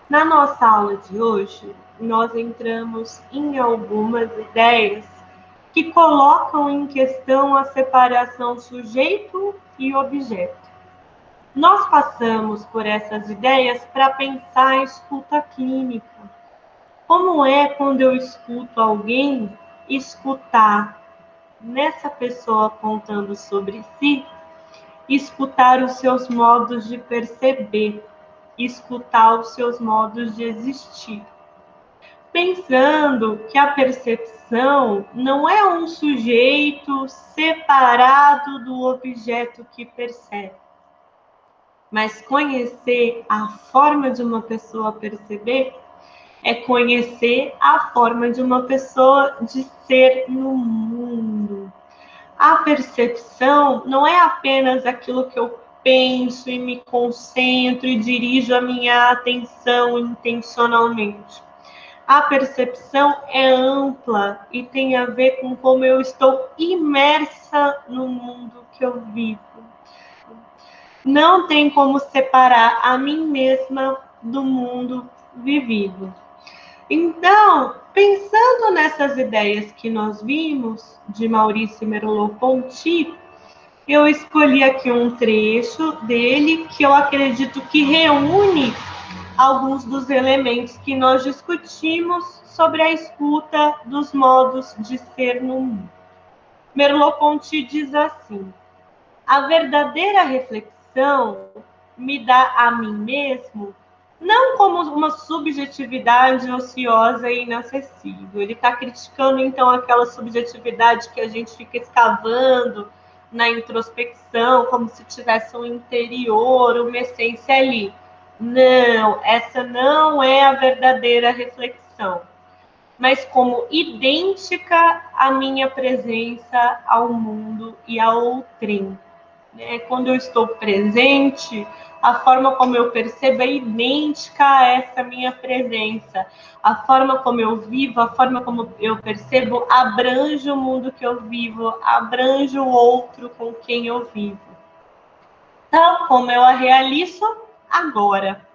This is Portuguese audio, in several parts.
Na nossa aula de hoje, nós entramos em algumas ideias que colocam em questão a separação sujeito e objeto. Nós passamos por essas ideias para pensar a escuta clínica. Como é quando eu escuto alguém escutar nessa pessoa contando sobre si, escutar os seus modos de perceber, escutar os seus modos de existir. Pensando que a percepção não é um sujeito separado do objeto que percebe, mas conhecer a forma de uma pessoa perceber é conhecer a forma de uma pessoa de ser no mundo. A percepção não é apenas aquilo que eu penso e me concentro e dirijo a minha atenção intencionalmente. A percepção é ampla e tem a ver com como eu estou imersa no mundo que eu vivo. Não tem como separar a mim mesma do mundo vivido. Então, pensando nessas ideias que nós vimos de Maurício Merleau-Ponty, eu escolhi aqui um trecho dele que eu acredito que reúne alguns dos elementos que nós discutimos sobre a escuta dos modos de ser no mundo. Merleau-Ponty diz assim: a verdadeira reflexão me dá a mim mesmo não como uma subjetividade ociosa e inacessível. Ele está criticando, então, aquela subjetividade que a gente fica escavando na introspecção, como se tivesse um interior, uma essência ali. Não, essa não é a verdadeira reflexão, mas como idêntica à minha presença ao mundo e ao outrem. Quando eu estou presente, a forma como eu percebo é idêntica a essa minha presença. A forma como eu vivo, a forma como eu percebo, abrange o mundo que eu vivo, abrange o outro com quem eu vivo. Tal como eu a realizo agora.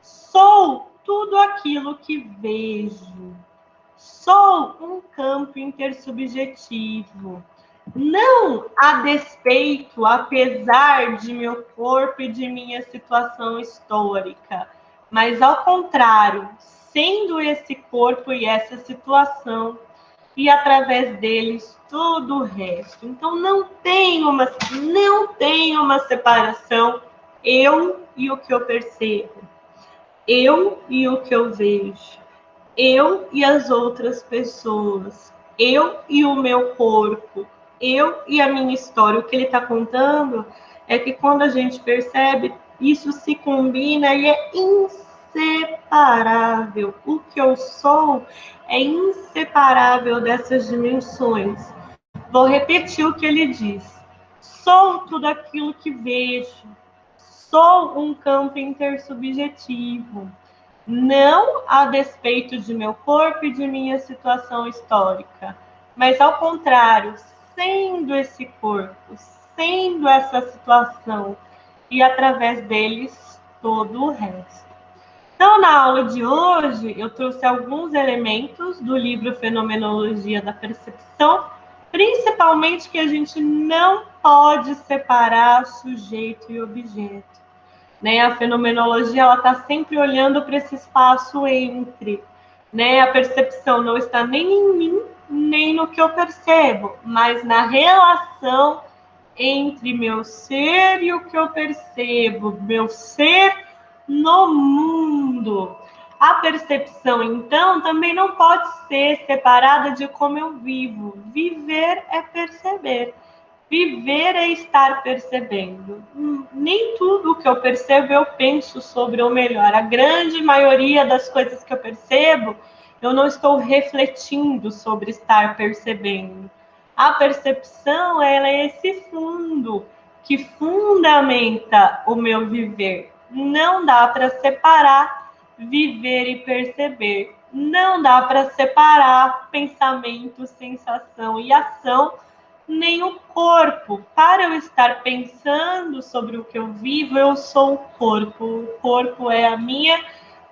Sou tudo aquilo que vejo. Sou um campo intersubjetivo. Não a despeito, apesar de meu corpo e de minha situação histórica, mas ao contrário, sendo esse corpo e essa situação, e através deles tudo o resto. Então não tem uma separação eu e o que eu percebo, eu e o que eu vejo, eu e as outras pessoas, eu e o meu corpo, eu e a minha história. O que ele está contando é que quando a gente percebe, isso se combina e é inseparável. O que eu sou é inseparável dessas dimensões. Vou repetir o que ele diz. Sou tudo aquilo que vejo. Sou um campo intersubjetivo. Não a despeito de meu corpo e de minha situação histórica, mas ao contrário, sendo esse corpo, sendo essa situação, e através deles todo o resto. Então, na aula de hoje, eu trouxe alguns elementos do livro Fenomenologia da Percepção, principalmente que a gente não pode separar sujeito e objeto. A fenomenologia ela está sempre olhando para esse espaço entre. A percepção não está nem em mim, nem no que eu percebo, mas na relação entre meu ser e o que eu percebo, meu ser no mundo. A percepção, então, também não pode ser separada de como eu vivo. Viver é perceber. Viver é estar percebendo. Nem tudo que eu percebo eu penso sobre, ou melhor, a grande maioria das coisas que eu percebo, eu não estou refletindo sobre estar percebendo. A percepção, ela é esse fundo que fundamenta o meu viver. Não dá para separar viver e perceber. Não dá para separar pensamento, sensação e ação, nem o corpo. Para eu estar pensando sobre o que eu vivo, eu sou o corpo. O corpo é a minha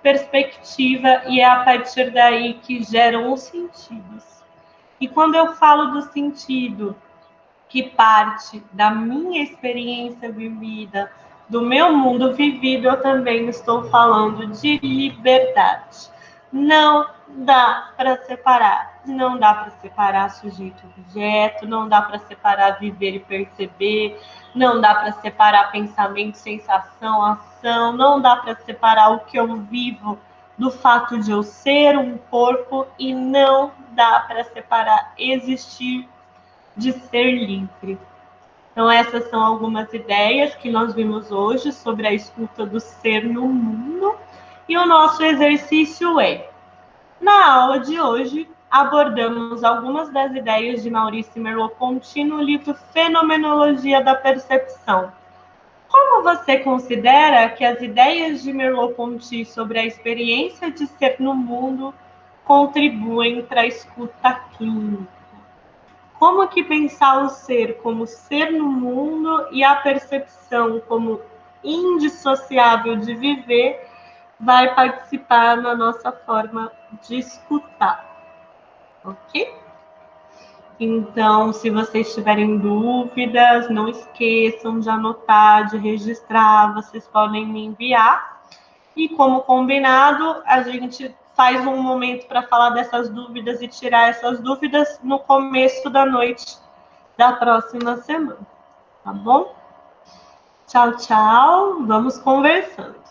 perspectiva e é a partir daí que geram os sentidos. E quando eu falo do sentido que parte da minha experiência vivida, do meu mundo vivido, eu também estou falando de liberdade. Não dá para separar. Não dá para separar sujeito e objeto, não dá para separar viver e perceber, não dá para separar pensamento, sensação, ação, não dá para separar o que eu vivo do fato de eu ser um corpo e não dá para separar existir de ser livre. Então, essas são algumas ideias que nós vimos hoje sobre a escuta do ser no mundo. E o nosso exercício é: na aula de hoje, abordamos algumas das ideias de Maurício Merleau-Ponty no livro Fenomenologia da Percepção. Como você considera que as ideias de Merleau-Ponty sobre a experiência de ser no mundo contribuem para a escuta clínica? Como que pensar o ser como ser no mundo e a percepção como indissociável de viver vai participar na nossa forma de escutar, ok? Então, se vocês tiverem dúvidas, não esqueçam de anotar, de registrar, vocês podem me enviar. E como combinado, a gente faz um momento para falar dessas dúvidas e tirar essas dúvidas no começo da noite da próxima semana, tá bom? Tchau, tchau. Vamos conversando.